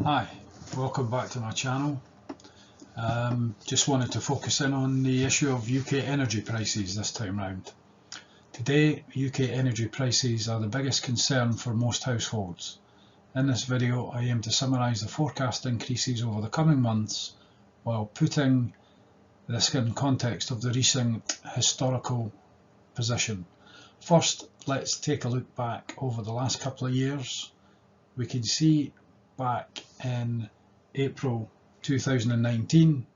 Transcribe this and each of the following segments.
Hi, welcome back to my channel. Just wanted to focus in on the issue of UK energy prices this time round. Today, UK energy prices are the biggest concern for most households. In this video, I aim to summarise the forecast increases over the coming months while putting this in context of the recent historical position. First, let's take a look back over the last couple of years. We can see back in April 2019,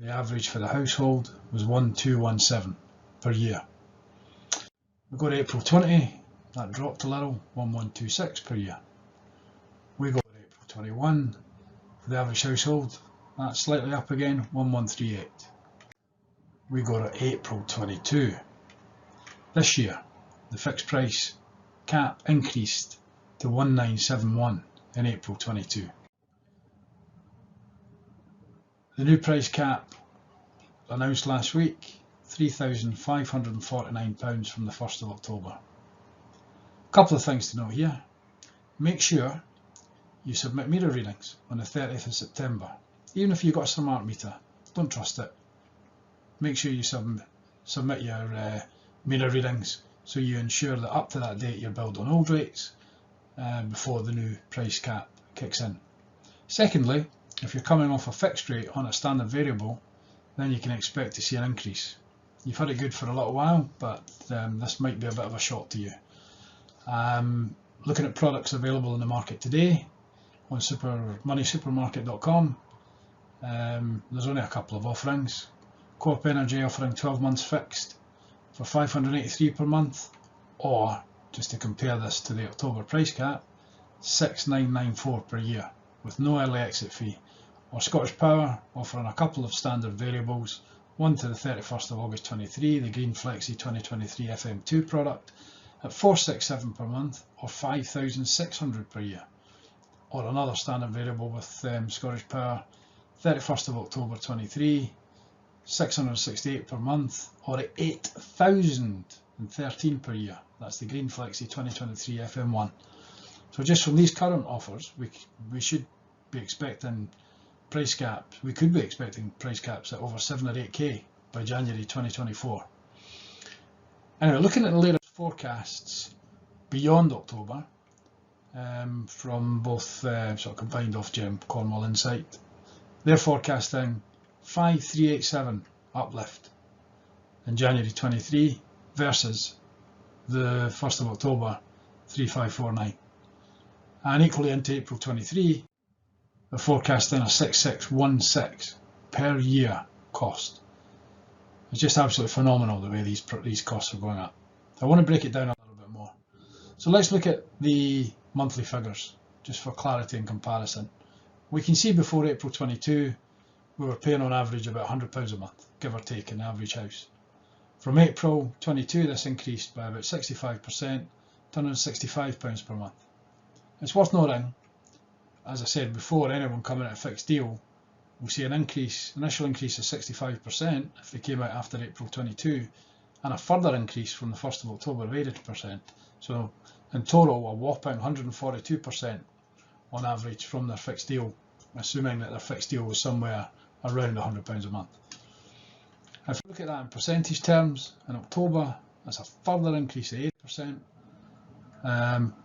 the average for the household was 1217 per year. We go to April 20, that dropped a little, 1126 per year. We go to April 21, for the average household, that's slightly up again, 1138. We go to April 22. This year, the fixed price cap increased to 1971 in April 22. The new price cap announced last week, £3,549 from the 1st of October. A couple of things to note here. Make sure you submit meter readings on the 30th of September. Even if you've got a smart meter, don't trust it. Make sure you submit your meter readings so you ensure that up to that date you're billed on old rates before the new price cap kicks in. Secondly, if you're coming off a fixed rate on a standard variable, then you can expect to see an increase. You've had it good for a little while, but this might be a bit of a shock to you. Looking at products available in the market today on moneysupermarket.com, there's only a couple of offerings. Co-op Energy offering 12 months fixed for £583 per month, or just to compare this to the October price cap, £6,994 per year with no early exit fee. Or Scottish Power offering a couple of standard variables, one to the 31st of August 23, the Green Flexi 2023 FM2 product at £467 per month or £5,600 per year. Or another standard variable with Scottish Power, 31st of October 23, £668 per month or £8,013 per year. That's the Green Flexi 2023 FM1. So just from these current offers, we should be expecting price caps. We could be expecting price caps at over 7 or 8k by January 2024. Anyway, looking at the latest forecasts beyond October from both sort of combined Ofgem Cornwall Insight, they're forecasting 5387 uplift in January 23 versus the 1st of October 3549. And equally into April 23, they're forecasting a 6616 per year cost. It's just absolutely phenomenal the way these costs are going up. I want to break it down a little bit more. So let's look at the monthly figures, just for clarity and comparison. We can see before April 22, we were paying on average about £100 a month, give or take, in the average house. From April 22, this increased by about 65%, to £165 per month. It's worth noting, as I said before, anyone coming at a fixed deal will see an initial increase of 65% if they came out after April 22, and a further increase from the 1st of October of 80%. So in total, a whopping 142% on average from their fixed deal, assuming that their fixed deal was somewhere around £100 a month. If we look at that in percentage terms, in October, that's a further increase of 8%,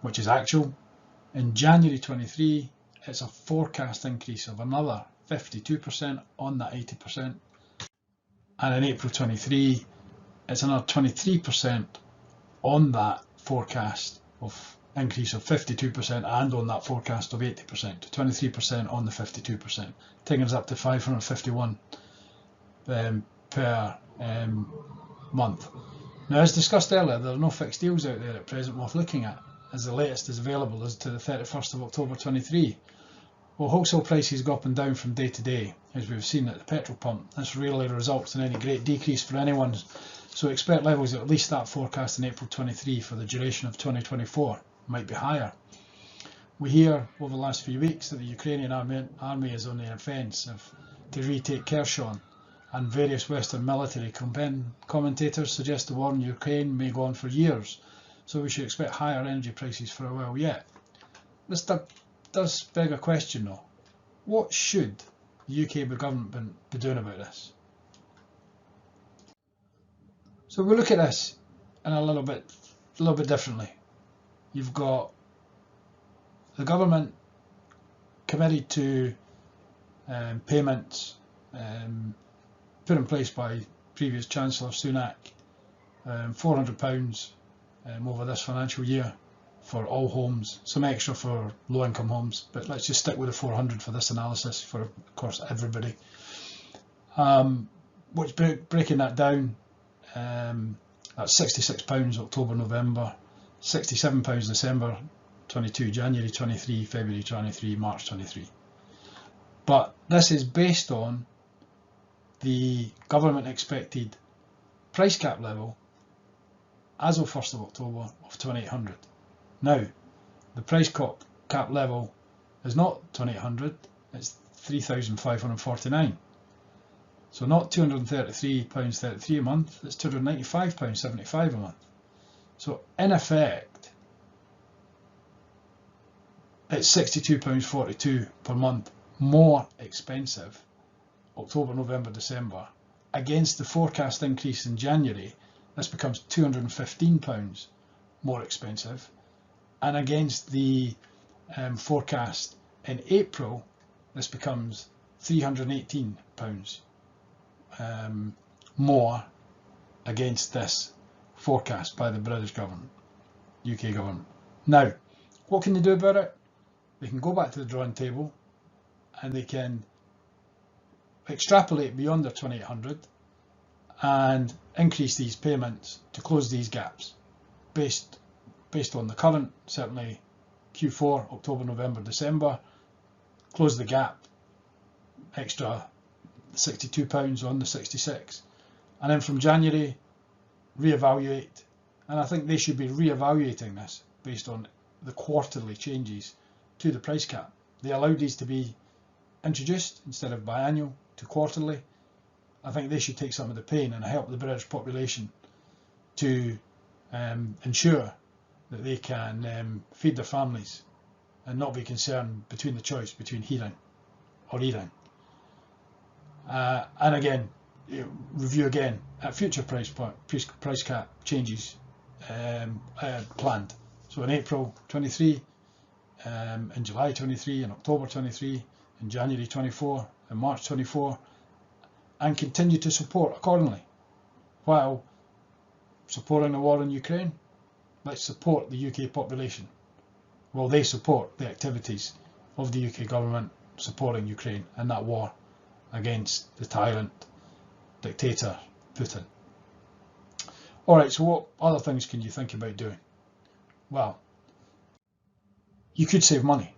which is actual. In January 23, it's a forecast increase of another 52% on that 80%. And in April 23, it's another 23% on that forecast of increase of 52% and on that forecast of 80%, 23% on the 52%, taking us up to 551 per month. Now, as discussed earlier, there are no fixed deals out there at present worth looking at, as the latest is available as to the 31st of October 23. Well, wholesale prices go up and down from day to day, as we've seen at the petrol pump. This rarely results in any great decrease for anyone, so expect levels at least that forecast in April 23 for the duration of 2024, might be higher. We hear over the last few weeks that the Ukrainian army is on the offensive to retake Kherson, and various Western military commentators suggest the war in Ukraine may go on for years, so we should expect higher energy prices for a while yet. Mr. does beg a question though. What should the UK government be doing about this? So we look at this in a little bit differently. You've got the government committed to payments put in place by previous Chancellor Sunak, £400 over this financial year for all homes, some extra for low income homes, but let's just stick with the 400 for this analysis for, of course, everybody. Which breaking that down, that's £66 October, November, £67 December 22, January 23, February 23, March 23. But this is based on the government expected price cap level as of 1st of October of 2800. Now, the price cap level is not 2800, it's 3549. So not £233.33 a month, it's £295.75 a month. So in effect, it's £62.42 per month more expensive, October, November, December, against the forecast increase in January. This becomes £215 more expensive, and against the forecast in April, this becomes £318 more against this forecast by the British government, UK government. Now, what can they do about it? They can go back to the drawing table and they can extrapolate beyond their 2800 and increase these payments to close these gaps based on the current, certainly Q4, October, November, December, close the gap, extra £62 on the 66, and then from January reevaluate. And I think they should be reevaluating this based on the quarterly changes to the price cap. They allowed these to be introduced instead of biannual to quarterly. I think they should take some of the pain and help the British population to ensure that they can feed their families and not be concerned between the choice between heating or eating. And again, review again at future price cap changes planned. So in April 23, in July 23, in October 23, in January 24, in March 24, and continue to support accordingly. While supporting the war in Ukraine, let's support the UK population. Well, they support the activities of the UK government supporting Ukraine and that war against the tyrant dictator Putin. Alright, so what other things can you think about doing? Well, you could save money.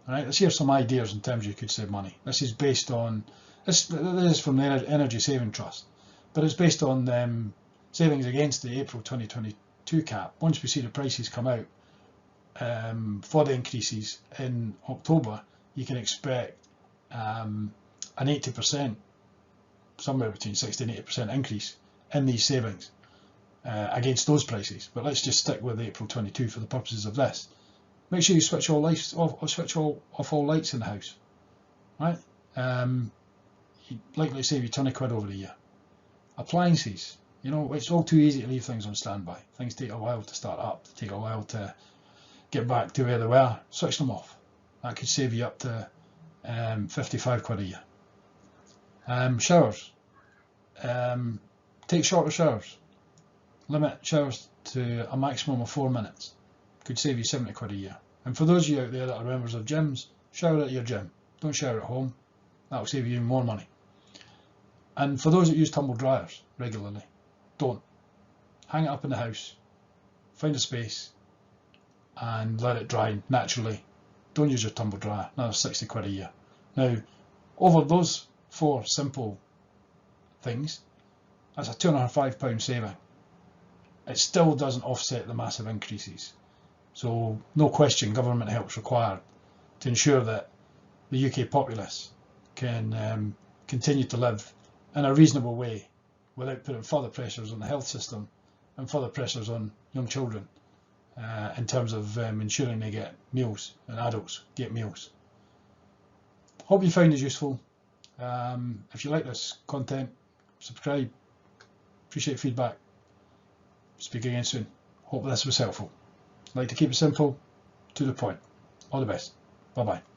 Alright, let's hear some ideas in terms of you could save money. This is based on, this is from the Energy Saving Trust, but it's based on savings against the April 2022 cap. Once we see the prices come out for the increases in October, you can expect an 80%, somewhere between 60 and 80% increase in these savings against those prices. But let's just stick with April 22 for the purposes of this. Make sure you switch all lights off, or switch off all lights in the house. Right? You'd likely save you £20 over the year. Appliances. You know, it's all too easy to leave things on standby. Things take a while to start up, take a while to get back to where they were. Switch them off. That could save you up to £55 a year. Showers. Take shorter showers. Limit showers to a maximum of 4 minutes. Could save you £70 a year. And for those of you out there that are members of gyms, shower at your gym. Don't shower at home. That will save you even more money. And for those that use tumble dryers regularly, don't. Hang it up in the house. Find a space and let it dry naturally. Don't use your tumble dryer. Another £60 a year. Now, over those 4 simple things, that's a £205 saving. It still doesn't offset the massive increases. So no question, government help's required to ensure that the UK populace can continue to live in a reasonable way without putting further pressures on the health system and further pressures on young children in terms of ensuring they get meals and adults get meals. Hope you found this useful. If you like this content, subscribe. Appreciate feedback. Speak again soon. Hope this was helpful. Like to keep it simple, to the point. All the best. Bye bye.